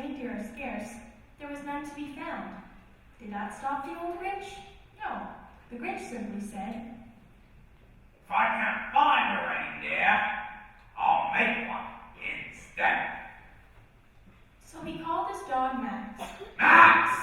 reindeer are scarce, there was none to be found. Did that stop the old Grinch? No. The Grinch simply said, "If I can't find a reindeer, I'll make one instead." So he called his dog Max. Max!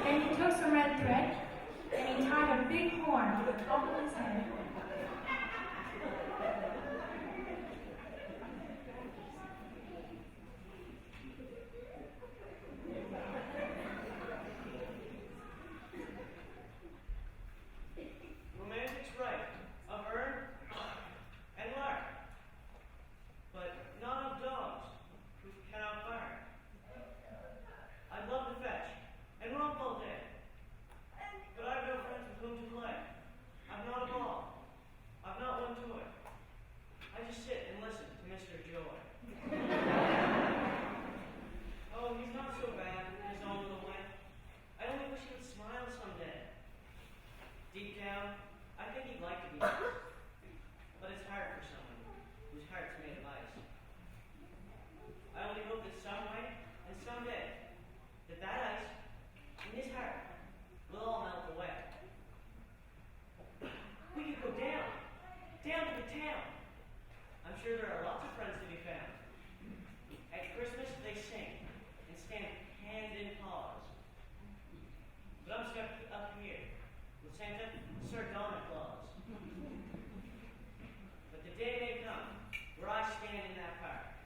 Then he took some red thread and he tied a big horn on the top of his head. Romantic's right. Of Ern and Lark. But not of dogs who cannot fire. I'd love to fetch and romp all day. But I've no friends with whom to play. I've not a ball. I've not one toy. I just sit and listen to Mr. Joy. Oh, he's not so bad in his own little way. I only wish he would smile someday. Deep down, I think he'd like to be nice. But it's hard for someone whose heart's made of ice. I only hope that some way and someday that ice in his heart will all melt away. We could go down to the town. I'm sure there are lots of friends to be found. At Christmas they sing and stand hand in paws. But I'm stuck up here with Santa, Sardonic Claus. But the day may come where I stand in that park.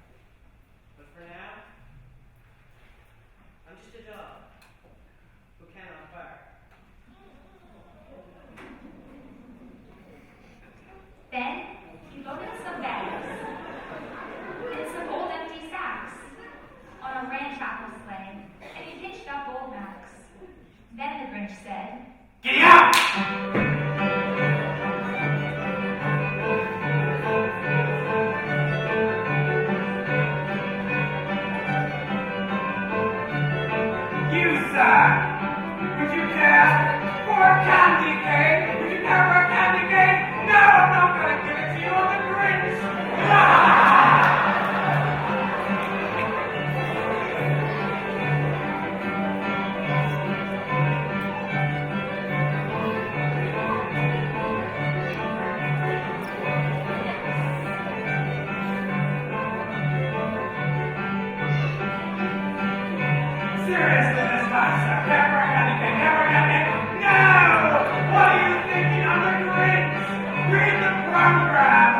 But for now, I'm just a dog who cannot bark. Then he loaded some bags and some old empty sacks on a ramshackle sleigh, and he hitched up old Max. Then the Grinch said, Giddy up! You, sir, would you care for a candy cane? Would you care for a candy cane? No, I'm not going to give it to you. I'm the Grinch. Seriously, this time, sir. Never a candy cane. Never a candy cane. No! What are you thinking? I'm the Grinch. Read the program.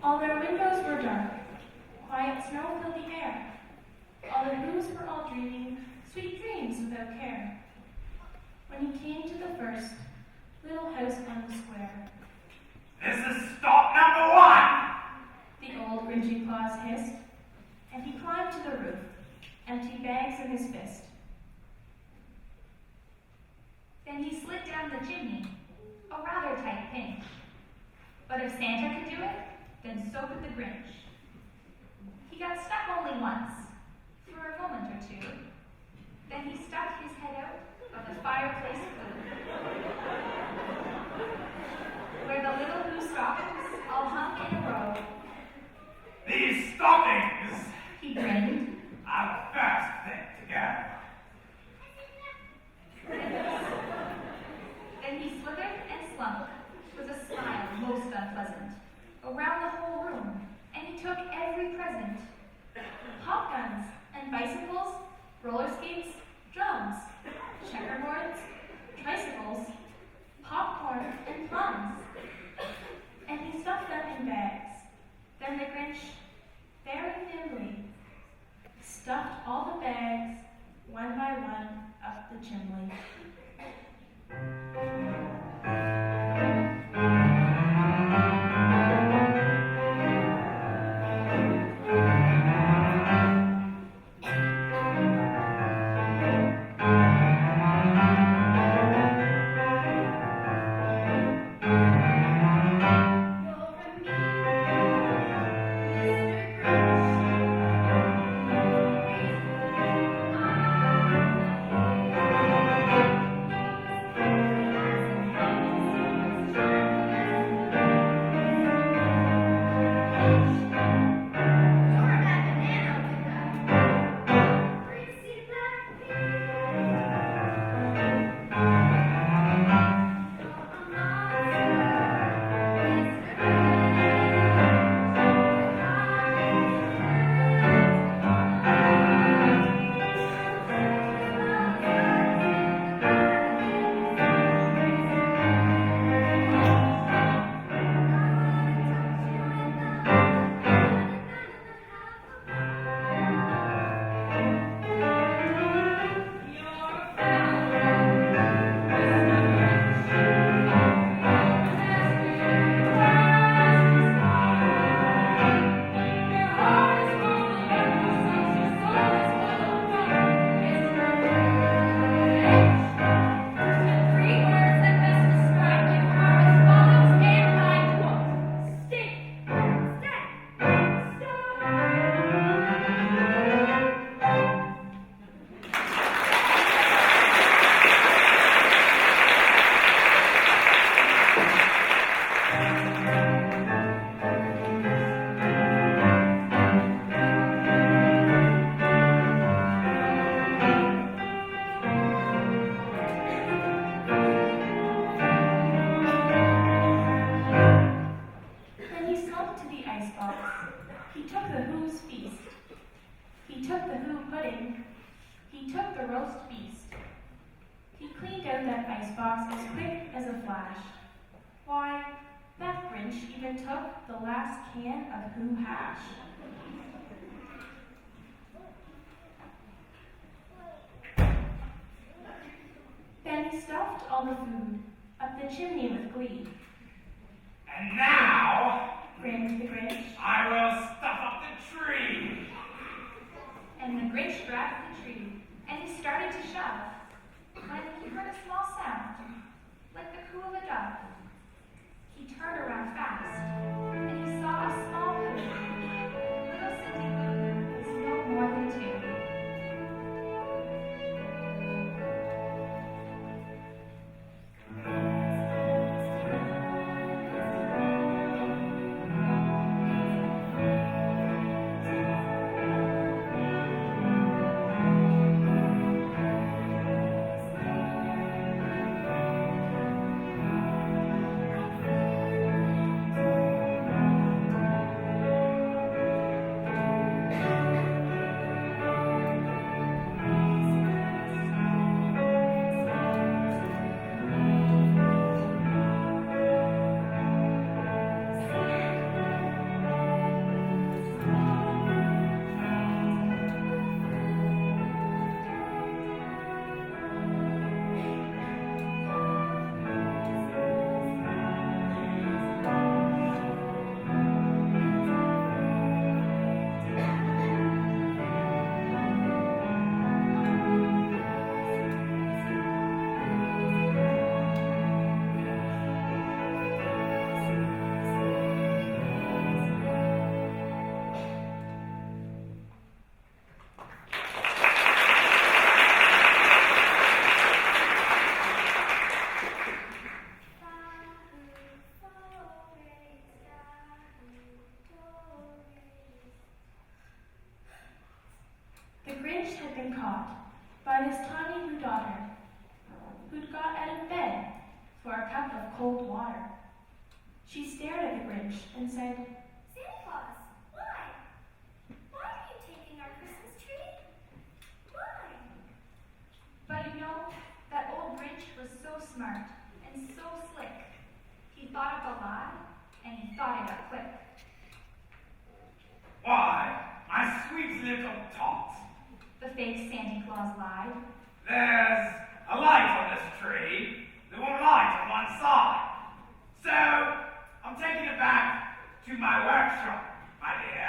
All their windows were dark. Quiet snow filled the air. All the who's were all dreaming sweet dreams without care. When he came to the first little house on the square, This is stop number one. the old Grinchy Claus hissed, and he climbed to the roof, empty bags in his fist. then he slid down the chimney, a rather tight pinch. But if Santa could do it, then so could the Grinch. He got stuck only once, for a moment or two. Then he stuck his head out of the fireplace flue, where the little blue stockings all hung in a row. These stockings He grinned. are the first thing together. Then he slithered and slunk, with a smile most unpleasant, around the whole room, and he took every present. Pop guns and bicycles, roller skates, drums, checkerboards, tricycles, popcorn, and plums. And he stuffed them in bags. Then the Grinch, very nimbly, stuffed all the bags, one by one, up the chimney. Then he stuffed all the food up the chimney with glee. And now, grinned the Grinch. I will stuff up the tree. And the Grinch grabbed the tree, and he started to shove, when he heard a small sound, like the coo of a dove. He turned around fast, and he saw a small poo. Little Cindy Lou was no more than 2. The Grinch had been caught by this tiny blue daughter, who'd got out of bed for a cup of cold water. She stared at the Grinch and said, Santa Claus, why? Why are you taking our Christmas tree? Why? But you know, that old Grinch was so smart and so slick. He thought up a lie, and he thought it up quick. Why, my sweet little tot, The fake Santa Claus lied. there's a light on this tree. There won't light on one side. So, I'm taking it back to my workshop, my dear.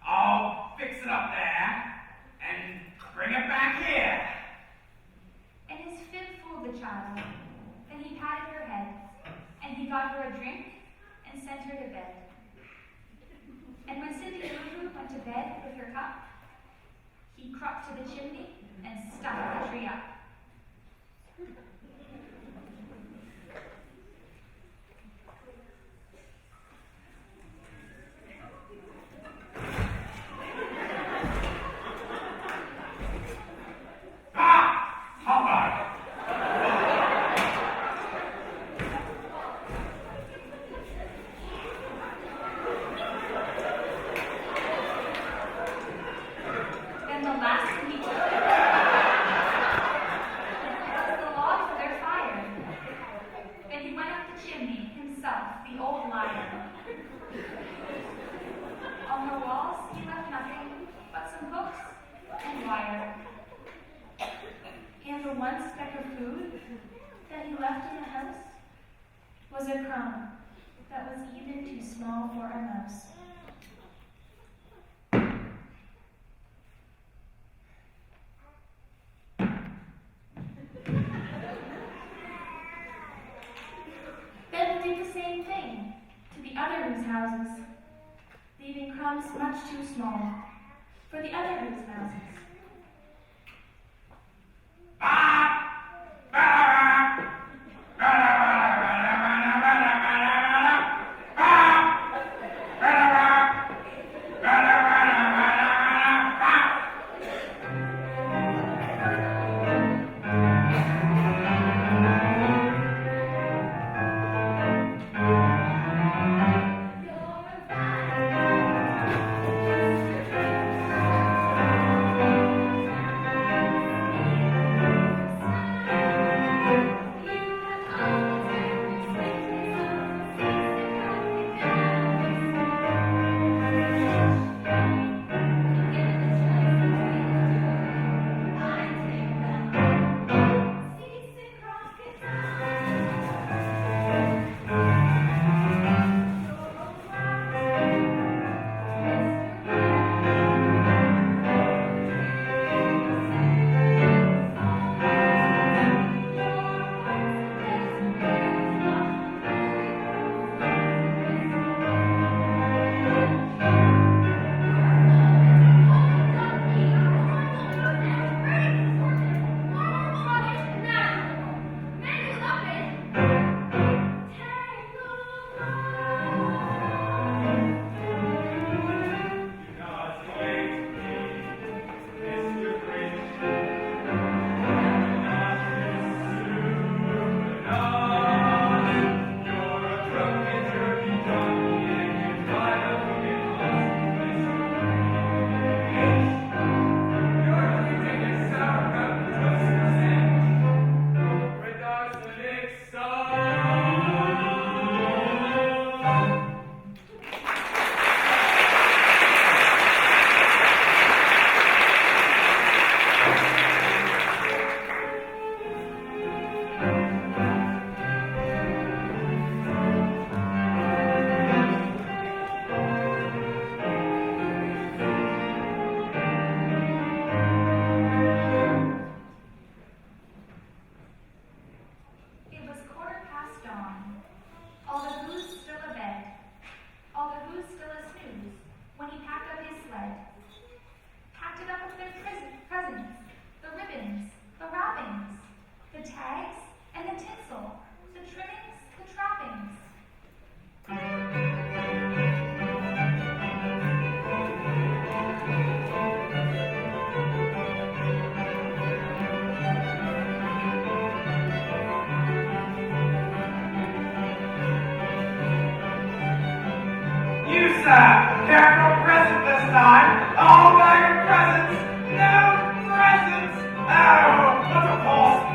I'll fix it up there and bring it back here. And his fib fooled the child. Then he patted her head, and he got her a drink and sent her to bed. And when Cindy Lou Lou went to bed with her cup, he crept to the chimney and stuffed the tree up. becomes much too small for the other Who's mouses. It was dawn. All the Who's still abed. All the Who's still asnooze when he packed up his sled. Packed it up with their presents, the ribbons, the wrappings, the tags and the tinsel, the trimmings, the trappings. You, sir, careful present this time. All bag of presents, no presents. Oh, what a false